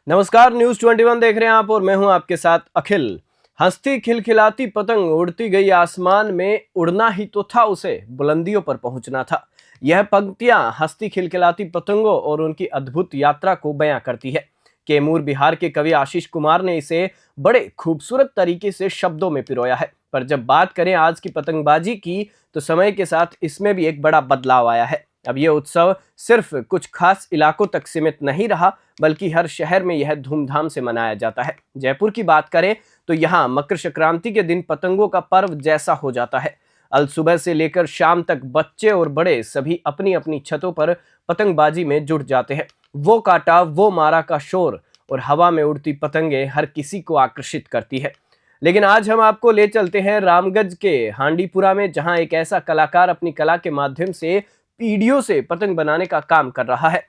नमस्कार, न्यूज 21 देख रहे हैं आप और मैं हूं आपके साथ अखिल। हंसती खिलखिलाती पतंग उड़ती गई आसमान में, उड़ना ही तो था उसे, बुलंदियों पर पहुंचना था। यह पंक्तियां हंसती खिलखिलाती पतंगों और उनकी अद्भुत यात्रा को बयां करती है। कैमूर बिहार के कवि आशीष कुमार ने इसे बड़े खूबसूरत तरीके से शब्दों में पिरोया है। पर जब बात करें आज की पतंगबाजी की, तो समय के साथ इसमें भी एक बड़ा बदलाव आया है। अब यह उत्सव सिर्फ कुछ खास इलाकों तक सीमित नहीं रहा, बल्कि हर शहर में यह धूमधाम से मनाया जाता है। जयपुर की बात करें तो यहाँ मकर संक्रांति के दिन पतंगों का पर्व जैसा हो जाता है। अल सुबह से लेकर शाम तक बच्चे और बड़े सभी अपनी अपनी छतों पर पतंगबाजी में जुट जाते हैं। वो काटा वो मारा का शोर और हवा में उड़ती पतंगे हर किसी को आकर्षित करती है। लेकिन आज हम आपको ले चलते हैं रामगंज के हांडीपुरा में, जहां एक ऐसा कलाकार अपनी कला के माध्यम से पीढ़ियों से पतंग बनाने का काम कर रहा है।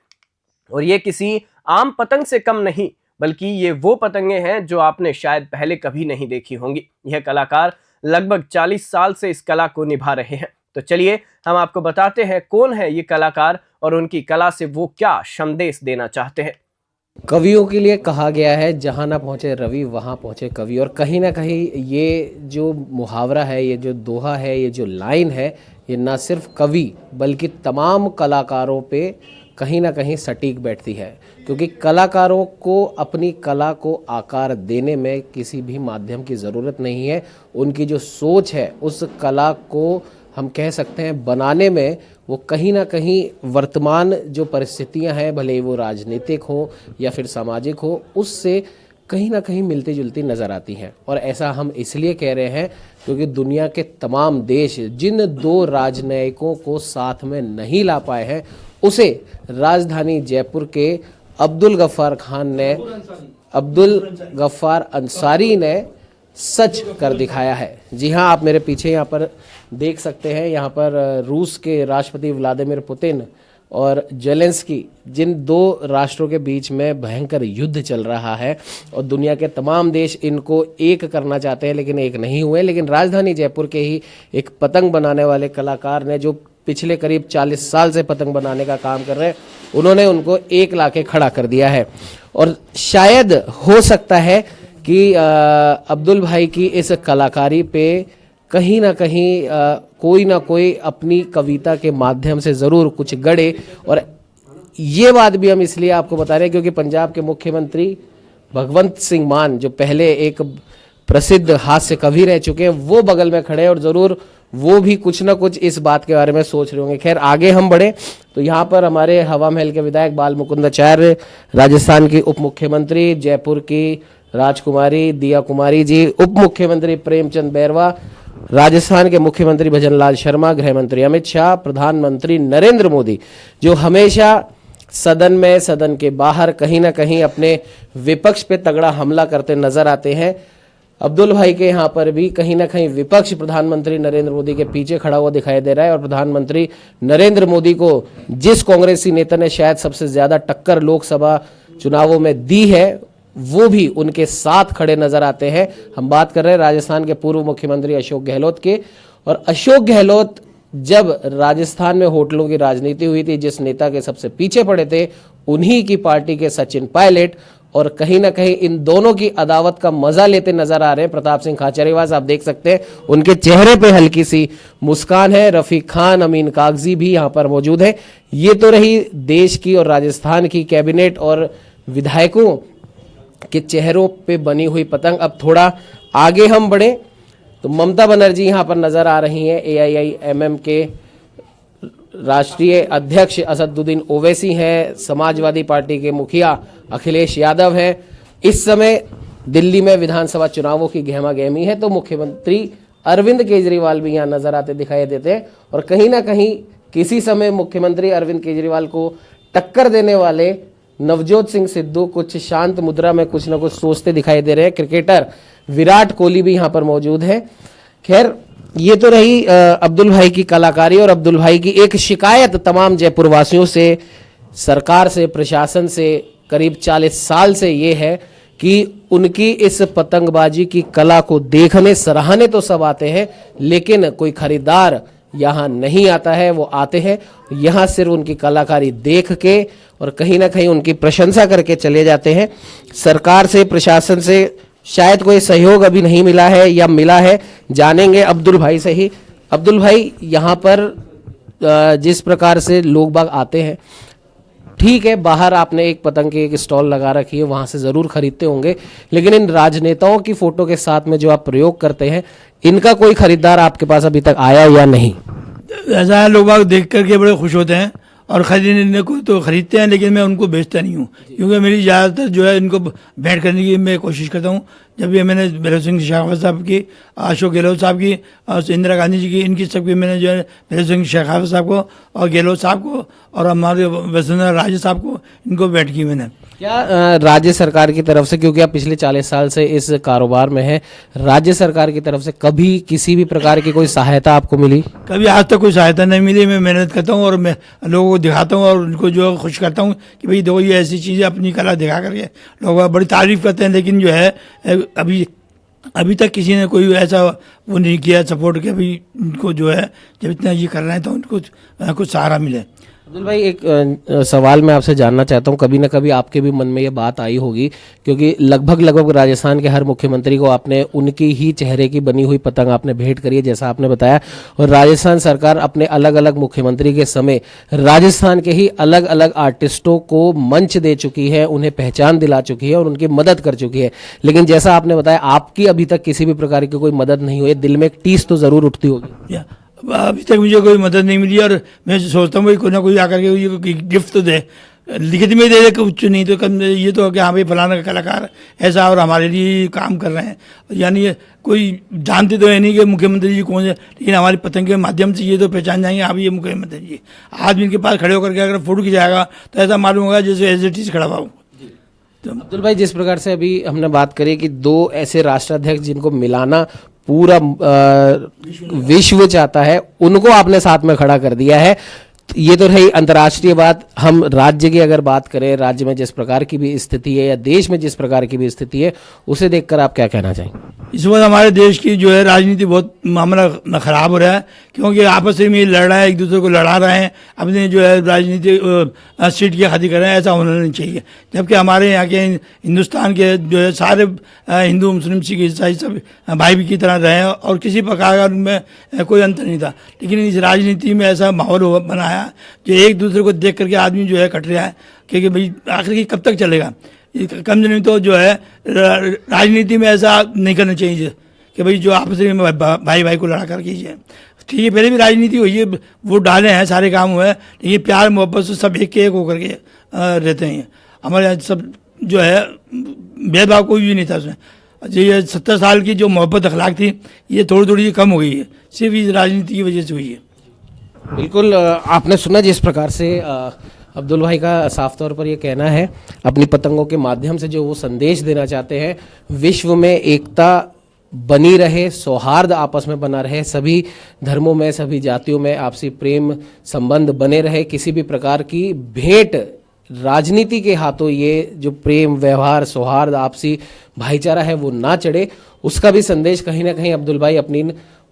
और ये किसी आम पतंग से कम नहीं, बल्कि ये वो पतंगे हैं जो आपने शायद पहले कभी नहीं देखी होंगी। यह कलाकार लगभग 40 साल से इस कला को निभा रहे हैं। तो चलिए हम आपको बताते हैं कौन है ये कलाकार और उनकी कला से वो क्या संदेश देना चाहते हैं। कवियों के लिए कहा गया है, जहाँ ना पहुँचे रवि वहाँ पहुँचे कवि। और कहीं ना कहीं ये जो मुहावरा है, ये जो दोहा है, ये जो लाइन है, ये ना सिर्फ कवि बल्कि तमाम कलाकारों पे कहीं ना कहीं सटीक बैठती है। क्योंकि कलाकारों को अपनी कला को आकार देने में किसी भी माध्यम की ज़रूरत नहीं है। उनकी जो सोच है, उस कला को हम कह सकते हैं बनाने में, वो कहीं ना कहीं वर्तमान जो परिस्थितियां हैं, भले वो राजनीतिक हो या फिर सामाजिक हो, उससे कहीं ना कहीं मिलती जुलती नज़र आती हैं। और ऐसा हम इसलिए कह रहे हैं क्योंकि दुनिया के तमाम देश जिन दो राजनयिकों को साथ में नहीं ला पाए हैं, उसे राजधानी जयपुर के अब्दुल गफ्फार अंसारी ने सच कर दिखाया है। जी हाँ, आप मेरे पीछे यहाँ पर देख सकते हैं। यहाँ पर रूस के राष्ट्रपति व्लादिमीर पुतिन और जेलेंस्की, जिन दो राष्ट्रों के बीच में भयंकर युद्ध चल रहा है और दुनिया के तमाम देश इनको एक करना चाहते हैं, लेकिन एक नहीं हुए। लेकिन राजधानी जयपुर के ही एक पतंग बनाने वाले कलाकार ने, जो पिछले करीब 40 साल से पतंग बनाने का काम कर रहे हैं, उन्होंने उनको एक लाके खड़ा कर दिया है। और शायद हो सकता है कि अब्दुल भाई की इस कलाकारी पे कहीं ना कहीं कोई ना कोई अपनी कविता के माध्यम से ज़रूर कुछ गढ़े। और ये बात भी हम इसलिए आपको बता रहे हैं क्योंकि पंजाब के मुख्यमंत्री भगवंत सिंह मान, जो पहले एक प्रसिद्ध हास्य कवि रह चुके हैं, वो बगल में खड़े हैं और ज़रूर वो भी कुछ ना कुछ इस बात के बारे में सोच रहे होंगे। खैर, आगे हम बढ़े तो यहाँ पर हमारे हवा महल के विधायक बाल मुकुंदाचार्य, राजस्थान की उप मुख्यमंत्री, जयपुर की राजकुमारी दिया कुमारी जी, उप मुख्यमंत्री प्रेमचंद बैरवा, राजस्थान के मुख्यमंत्री भजनलाल शर्मा, गृह मंत्री अमित शाह, प्रधानमंत्री नरेंद्र मोदी, जो हमेशा सदन में, सदन के बाहर कहीं ना कहीं अपने विपक्ष पे तगड़ा हमला करते नजर आते हैं। अब्दुल भाई के यहाँ पर भी कहीं ना कहीं विपक्ष प्रधानमंत्री नरेंद्र मोदी के पीछे खड़ा हुआ दिखाई दे रहा है। और प्रधानमंत्री नरेंद्र मोदी को जिस कांग्रेसी नेता ने शायद सबसे ज्यादा टक्कर लोकसभा चुनावों में दी है, वो भी उनके साथ खड़े नजर आते हैं। हम बात कर रहे हैं राजस्थान के पूर्व मुख्यमंत्री अशोक गहलोत के। और अशोक गहलोत जब राजस्थान में होटलों की राजनीति हुई थी, जिस नेता के सबसे पीछे पड़े थे उन्हीं की पार्टी के सचिन पायलट, और कहीं ना कहीं इन दोनों की अदावत का मजा लेते नजर आ रहे हैं प्रताप सिंह खाचरियावास। आप देख सकते हैं उनके चेहरे पे हल्की सी मुस्कान है। रफीक खान, अमीन कागजी भी यहाँ पर मौजूद है। ये तो रही देश की और राजस्थान की कैबिनेट और विधायकों के चेहरों पे बनी हुई पतंग। अब थोड़ा आगे हम बढ़े तो ममता बनर्जी यहाँ पर नजर आ रही हैं। AIIMM के राष्ट्रीय अध्यक्ष असदुद्दीन ओवैसी हैं, समाजवादी पार्टी के मुखिया अखिलेश यादव हैं। इस समय दिल्ली में विधानसभा चुनावों की गहमा गहमी है, तो मुख्यमंत्री अरविंद केजरीवाल भी यहाँ नजर आते दिखाई देते हैं। और कहीं ना कहीं किसी समय मुख्यमंत्री अरविंद केजरीवाल को टक्कर देने वाले नवजोत सिंह सिद्धू कुछ शांत मुद्रा में कुछ ना कुछ सोचते दिखाई दे रहे हैं। क्रिकेटर विराट कोहली भी यहाँ पर मौजूद है। खैर, ये तो रही अब्दुल भाई की कलाकारी। और अब्दुल भाई की एक शिकायत तमाम जयपुर वासियों से, सरकार से, प्रशासन से करीब 40 साल से ये है कि उनकी इस पतंगबाजी की कला को देखने, सराहने तो सब आते हैं, लेकिन कोई खरीदार यहाँ नहीं आता है। वो आते हैं यहाँ सिर्फ उनकी कलाकारी देख के और कहीं ना कहीं उनकी प्रशंसा करके चले जाते हैं। सरकार से, प्रशासन से शायद कोई सहयोग अभी नहीं मिला है या मिला है, जानेंगे अब्दुल भाई से ही। अब्दुल भाई, यहाँ पर जिस प्रकार से लोग बाग आते हैं, ठीक है, बाहर आपने एक पतंग की एक स्टॉल लगा रखी है, वहां से जरूर खरीदते होंगे, लेकिन इन राजनेताओं की फोटो के साथ में जो आप प्रयोग करते हैं, इनका कोई खरीदार आपके पास अभी तक आया या नहीं? ऐसा है, लोग बाग देख करके बड़े खुश होते हैं और खरीदने को तो खरीदते हैं, लेकिन मैं उनको बेचता नहीं हूँ, क्योंकि मेरी ज़्यादातर जो है इनको भेंट करने की मैं कोशिश करता हूँ। जब ये मैंने भैरव सिंह शेखावत साहब की, अशोक गहलोत साहब की और इंदिरा गांधी जी की, इनकी सबकी मैंने जो है भैरव सिंह शेखावत साहब को और गहलोत साहब को और हमारे वसुंधरा राजे साहब को, इनको भेंट की मैंने। क्या राज्य सरकार की तरफ से, क्योंकि आप पिछले 40 साल से इस कारोबार में हैं, राज्य सरकार की तरफ से कभी किसी भी प्रकार की कोई सहायता आपको मिली? कभी आज तक कोई सहायता नहीं मिली। मैं मेहनत करता हूँ और मैं लोगों को दिखाता हूँ और उनको जो है खुश करता हूँ कि भाई देखो ये ऐसी चीज़ें अपनी कला दिखा करके लोग बड़ी तारीफ करते हैं, लेकिन जो है अभी तक किसी ने कोई ऐसा वो नहीं किया सपोर्ट कि भाई उनको जो है जब इतना ये कर रहे हैं तो उनको कुछ सहारा मिले। अब्दुल भाई, एक सवाल मैं आपसे जानना चाहता हूँ, कभी ना कभी आपके भी मन में ये बात आई होगी, क्योंकि लगभग राजस्थान के हर मुख्यमंत्री को आपने उनकी ही चेहरे की बनी हुई पतंग आपने भेंट करी है, जैसा आपने बताया, और राजस्थान सरकार अपने अलग अलग मुख्यमंत्री के समय राजस्थान के ही अलग अलग आर्टिस्टों को मंच दे चुकी है, उन्हें पहचान दिला चुकी है और उनकी मदद कर चुकी है। लेकिन जैसा आपने बताया, आपकी अभी तक किसी भी प्रकार की कोई मदद नहीं हुई, दिल में एक टीस तो जरूर उठती होगी। अभी तक मुझे कोई मदद नहीं मिली और मैं सोचता हूँ कोई ना कोई आकर के ये गिफ्ट तो दे, लिखित में दे कुछ नहीं तो कम ये तो कि हाँ भाई फलाना का कलाकार ऐसा और हमारे लिए काम कर रहे हैं। यानी कोई जानते तो है नहीं कि मुख्यमंत्री जी कौन है, लेकिन हमारी पतंग के माध्यम से ये तो पहचान जाएंगे, हाँ ये मुख्यमंत्री जी। आदमी इनके पास खड़े होकर के अगर फोटो खिंचाएगा तो ऐसा मालूम होगा जैसे एज इट इज खड़ा हुआ। तो अब्दुल भाई, जिस प्रकार से अभी हमने बात करी कि दो ऐसे राष्ट्राध्यक्ष जिनको मिलाना पूरा विश्व चाहता है, उनको आपने साथ में खड़ा कर दिया है। ये तो रही अंतर्राष्ट्रीय बात। हम राज्य की अगर बात करें, राज्य में जिस प्रकार की भी स्थिति है या देश में जिस प्रकार की भी स्थिति है, उसे देखकर आप क्या कहना चाहेंगे? इस वक्त हमारे देश की जो है राजनीति बहुत मामला खराब हो रहा है, क्योंकि आपस में लड़ रहे हैं, एक दूसरे को लड़ा रहे हैं, अपने जो है राजनीति सीट की खातिर कर रहे हैं। ऐसा होना नहीं चाहिए। जबकि हमारे यहाँ के हिंदुस्तान के जो है सारे हिंदू मुस्लिम सिख ईसाई सब भाई की तरह रहे और किसी प्रकार का उनमें कोई अंतर नहीं था। लेकिन इस राजनीति में ऐसा माहौल बना है जो एक दूसरे को देख करके आदमी जो है कट रहा है कि भाई आखिर कब तक चलेगा। कम नहीं तो जो है राजनीति में ऐसा नहीं करना चाहिए कि भाई जो आपस में भाई भाई को लड़ा कर कीजिए। ठीक है, पहले भी राजनीति हुई है, वोट डाले हैं, सारे काम हुए हैं, लेकिन प्यार मोहब्बत से सब एक के एक होकर के रहते हैं। हमारे यहाँ सब जो है भेदभाव कोई भी नहीं था उसमें। ये 70 साल की जो मोहब्बत अखलाक थी, ये थोड़ी थोड़ी कम हो गई है, सिर्फ इस राजनीति की वजह से हुई है। बिल्कुल, आपने सुना जिस प्रकार से अब्दुल भाई का साफ तौर पर ये कहना है, अपनी पतंगों के माध्यम से जो वो संदेश देना चाहते हैं, विश्व में एकता बनी रहे, सौहार्द आपस में बना रहे, सभी धर्मों में, सभी जातियों में आपसी प्रेम संबंध बने रहे, किसी भी प्रकार की भेंट राजनीति के हाथों ये जो प्रेम, व्यवहार, सौहार्द, आपसी भाईचारा है वो ना चढ़े, उसका भी संदेश कहीं ना कहीं अब्दुल भाई अपनी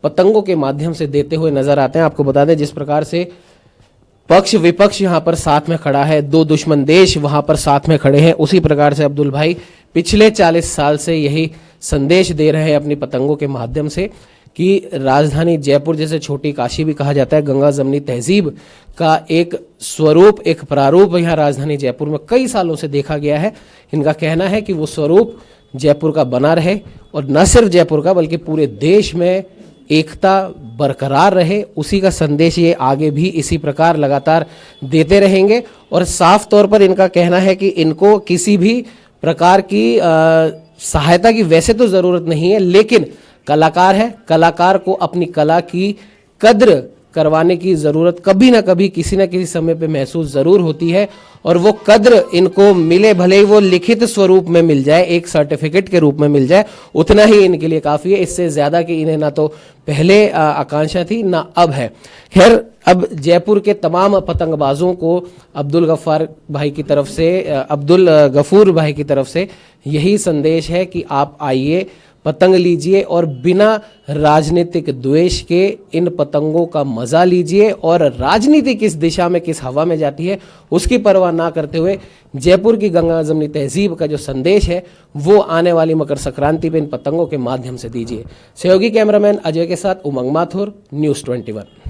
पतंगों के माध्यम से देते हुए नजर आते हैं। आपको बता दें, जिस प्रकार से पक्ष विपक्ष यहाँ पर साथ में खड़ा है, दो दुश्मन देश वहां पर साथ में खड़े हैं, उसी प्रकार से अब्दुल भाई पिछले 40 साल से यही संदेश दे रहे हैं अपनी पतंगों के माध्यम से कि राजधानी जयपुर, जैसे छोटी काशी भी कहा जाता है, गंगा जमनी तहजीब का एक स्वरूप, एक प्रारूप यहाँ राजधानी जयपुर में कई सालों से देखा गया है। इनका कहना है कि वो स्वरूप जयपुर का बना रहे और न सिर्फ जयपुर का बल्कि पूरे देश में एकता बरकरार रहे, उसी का संदेश ये आगे भी इसी प्रकार लगातार देते रहेंगे। और साफ तौर पर इनका कहना है कि इनको किसी भी प्रकार की सहायता की वैसे तो ज़रूरत नहीं है, लेकिन कलाकार है, कलाकार को अपनी कला की कद्र करवाने की ज़रूरत कभी ना कभी किसी न किसी समय पे महसूस ज़रूर होती है। और वो कद्र इनको मिले, भले ही वो लिखित स्वरूप में मिल जाए, एक सर्टिफिकेट के रूप में मिल जाए, उतना ही इनके लिए काफ़ी है। इससे ज़्यादा कि इन्हें ना तो पहले आकांक्षा थी ना अब है। खैर, अब जयपुर के तमाम पतंगबाजों को अब्दुल गफ्फार भाई की तरफ से, अब्दुल गफूर भाई की तरफ से यही संदेश है कि आप आइए, पतंग लीजिए और बिना राजनीतिक द्वेष के इन पतंगों का मजा लीजिए और राजनीति किस दिशा में किस हवा में जाती है उसकी परवाह ना करते हुए जयपुर की गंगा जमनी तहजीब का जो संदेश है वो आने वाली मकर संक्रांति पे इन पतंगों के माध्यम से दीजिए। सहयोगी कैमरामैन अजय के साथ उमंग माथुर, न्यूज़ 21।